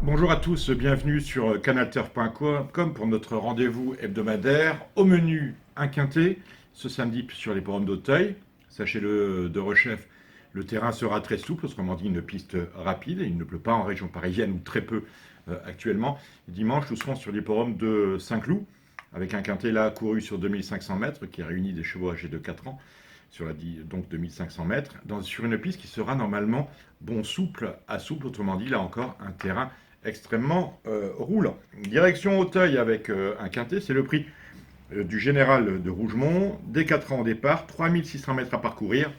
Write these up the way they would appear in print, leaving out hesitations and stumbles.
Bonjour à tous, bienvenue sur canalturf.com pour notre rendez-vous hebdomadaire. Au menu, un quintet, ce samedi sur les forums d'Auteuil. Sachez-le de rechef, le terrain sera très souple, autrement dit une piste rapide. Il ne pleut pas en région parisienne ou très peu actuellement. Dimanche, nous serons sur les forums de Saint-Cloud, avec un quintet là couru sur 2500 mètres qui réunit des chevaux âgés de 4 ans sur donc 2500 mètres, sur une piste qui sera normalement souple à souple, autrement dit là encore un terrain extrêmement roulant. Direction Auteuil avec un quintet, c'est le prix du Général de Rougemont, des 4 ans au départ, 3600 mètres à parcourir.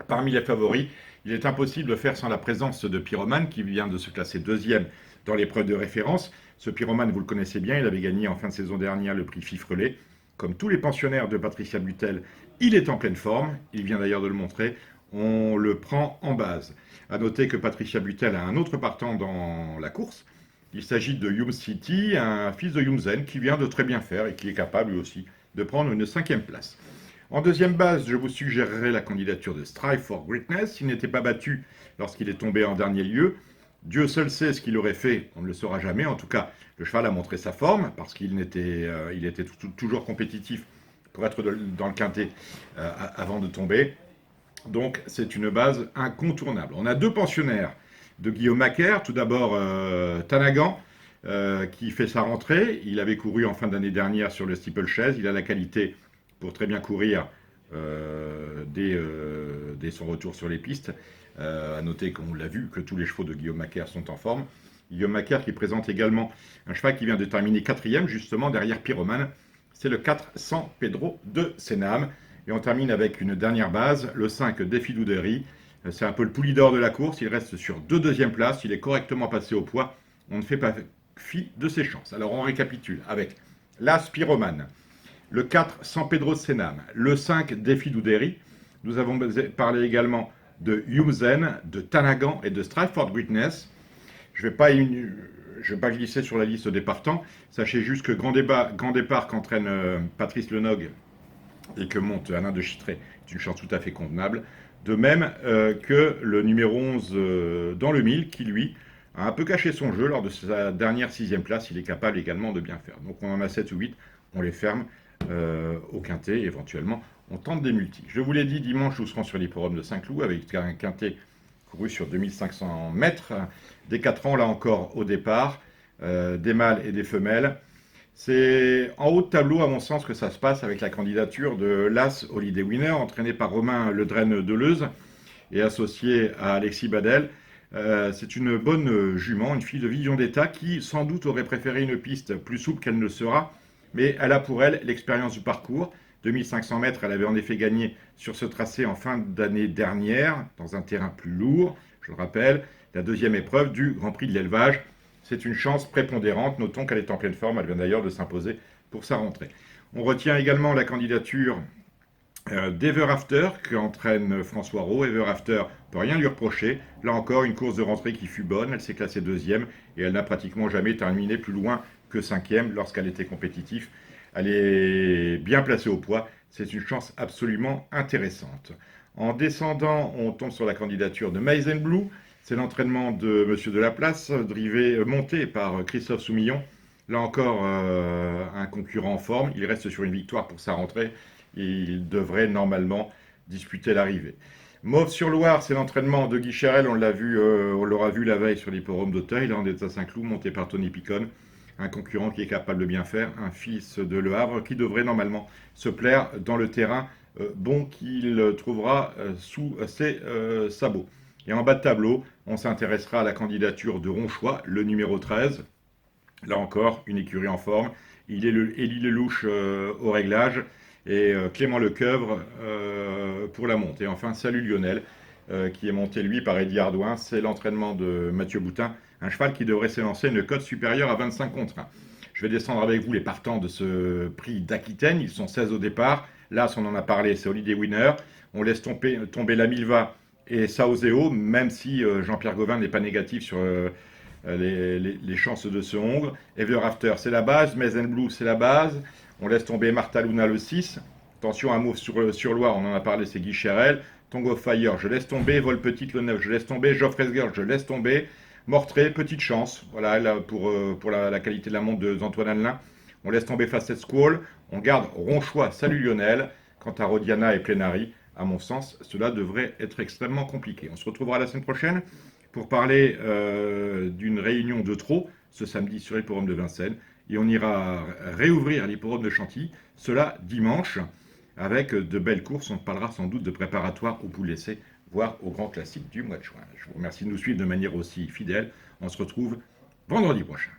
Parmi les favoris, il est impossible de faire sans la présence de Pyromane qui vient de se classer deuxième dans l'épreuve de référence. Ce Pyromane, vous le connaissez bien, il avait gagné en fin de saison dernière le prix Fifrelet. Comme tous les pensionnaires de Patricia Butel, il est en pleine forme, il vient d'ailleurs de le montrer, on le prend en base. A noter que Patricia Butel a un autre partant dans la course. Il s'agit de Hume City, un fils de Humzen qui vient de très bien faire et qui est capable lui aussi de prendre une 5e place. En deuxième base, je vous suggérerais la candidature de Strive for Greatness. Il n'était pas battu lorsqu'il est tombé en dernier lieu. Dieu seul sait ce qu'il aurait fait, on ne le saura jamais. En tout cas, le cheval a montré sa forme parce qu'il était toujours compétitif pour être dans le quintet avant de tomber. Donc c'est une base incontournable. On a deux pensionnaires de Guillaume Macaire. Tout d'abord Tanagan, qui fait sa rentrée. Il avait couru en fin d'année dernière sur le steeplechase. Il a la qualité pour très bien courir dès son retour sur les pistes. À noter qu'on l'a vu que tous les chevaux de Guillaume Macaire sont en forme. Guillaume Macaire qui présente également un cheval qui vient de terminer 4e justement derrière Pyromane. C'est le 4 San Pedro de Senam. Et on termine avec une dernière base, le 5 Défi d'Oudéry. C'est un peu le poulie d'or de la course. Il reste sur 2 deuxièmes places. Il est correctement passé au poids. On ne fait pas fi de ses chances. Alors on récapitule avec l'As Pyromane, le 4 San Pedro de Senam, le 5 Défi d'Oudéry. Nous avons parlé également de Humzen, de Tanagan et de Stratford Witness. Je ne vais pas glisser sur la liste des partants. Sachez juste que grand départ qu'entraîne Patrice Lenog et que monte Alain de Chitray est une chance tout à fait convenable. De même que le numéro 11 dans le 1000 qui, lui, a un peu caché son jeu lors de sa dernière 6e place. Il est capable également de bien faire. Donc on en a 7 ou 8, on les ferme au quintet, éventuellement on tente des multis. Je vous l'ai dit, dimanche nous serons sur l'hippodrome de Saint-Cloud avec un quintet couru sur 2500 mètres, des 4 ans là encore au départ, des mâles et des femelles. C'est en haut de tableau, à mon sens, que ça se passe avec la candidature de l'As Holiday Winner, entraîné par Romain Ledrenne Deleuze et associé à Alexis Badel. C'est une bonne jument, une fille de Vision d'État qui sans doute aurait préféré une piste plus souple qu'elle ne le sera, mais elle a pour elle l'expérience du parcours. 2500 mètres, elle avait en effet gagné sur ce tracé en fin d'année dernière, dans un terrain plus lourd, je le rappelle, la deuxième épreuve du Grand Prix de l'élevage. C'est une chance prépondérante, notons qu'elle est en pleine forme, elle vient d'ailleurs de s'imposer pour sa rentrée. On retient également la candidature d'Ever After, qu'entraîne François Rowe. Ever After, on ne peut rien lui reprocher. Là encore, une course de rentrée qui fut bonne, elle s'est classée deuxième, et elle n'a pratiquement jamais terminé plus loin que 5e lorsqu'elle était compétitive. Elle est bien placée au poids, c'est une chance absolument intéressante. En descendant, on tombe sur la candidature de Maizen Blue. C'est l'entraînement de Monsieur de la Place, monté par Christophe Soumillon. Là encore, un concurrent en forme. Il reste sur une victoire pour sa rentrée et il devrait normalement disputer l'arrivée. Mauve sur Loire, c'est l'entraînement de Guy Cherel. On l'aura vu la veille sur l'hippodrome d'Auteuil. Là, on est à Saint-Cloud, monté par Tony Picon. Un concurrent qui est capable de bien faire, un fils de Le Havre qui devrait normalement se plaire dans le terrain bon qu'il trouvera sous ses sabots. Et en bas de tableau, on s'intéressera à la candidature de Ronchois, le numéro 13. Là encore, une écurie en forme. Il est Élie Lelouch au réglage et Clément Lecoeuvre pour la montée. Enfin, Salut Lionel, qui est monté lui par Eddie Ardouin. C'est l'entraînement de Mathieu Boutin, un cheval qui devrait s'élancer une cote supérieure à 25 contre 1. Je vais descendre avec vous les partants de ce prix d'Aquitaine. Ils sont 16 au départ. Là, on en a parlé, c'est Holiday Winner. On laisse tomber la Milva et Saozeo, même si Jean-Pierre Gauvin n'est pas négatif sur les chances de ce Hongre. Ever After, c'est la base. Maizen Blue, c'est la base. On laisse tomber Martha Luna le 6. Attention, un mot sur Loire, on en a parlé, c'est Guy Cherel. Tongue of Fire, je laisse tomber. Vol Petite le 9, je laisse tomber. Geoffrey's Girl, je laisse tomber. Mortré, petite chance. Voilà, là, pour la qualité de la montre d'Antoine Annelin. On laisse tomber Facet Squall. On garde Ronchois, Salut Lionel. Quant à Rodiana et Plenary, à mon sens, cela devrait être extrêmement compliqué. On se retrouvera la semaine prochaine pour parler d'une réunion de trop ce samedi sur l'hipporome de Vincennes. Et on ira réouvrir l'hipporome de Chantilly, cela dimanche, avec de belles courses. On parlera sans doute de préparatoire au poules d'essai, voire au grand classique du mois de juin. Je vous remercie de nous suivre de manière aussi fidèle. On se retrouve vendredi prochain.